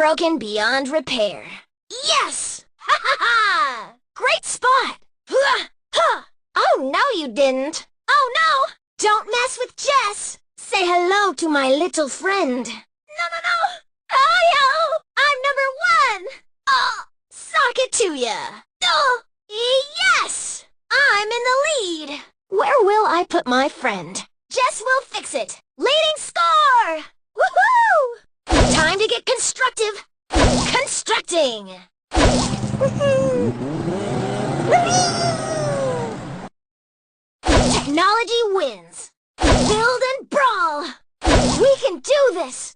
broken beyond repair. Yes! Ha ha ha! Great spot! Ha ha! Oh, no you didn't. Oh no! Don't mess with Jess! Say hello to my little friend. No, no, no! Hi-yo! I'm number 1! Oh, sock it to ya! Oh, yes! I'm in the lead! Where will I put my friend? Jess will fix it! Leading score! Woohoo! Time to get constructive! Constructing! Technology wins! Build and brawl! We can do this!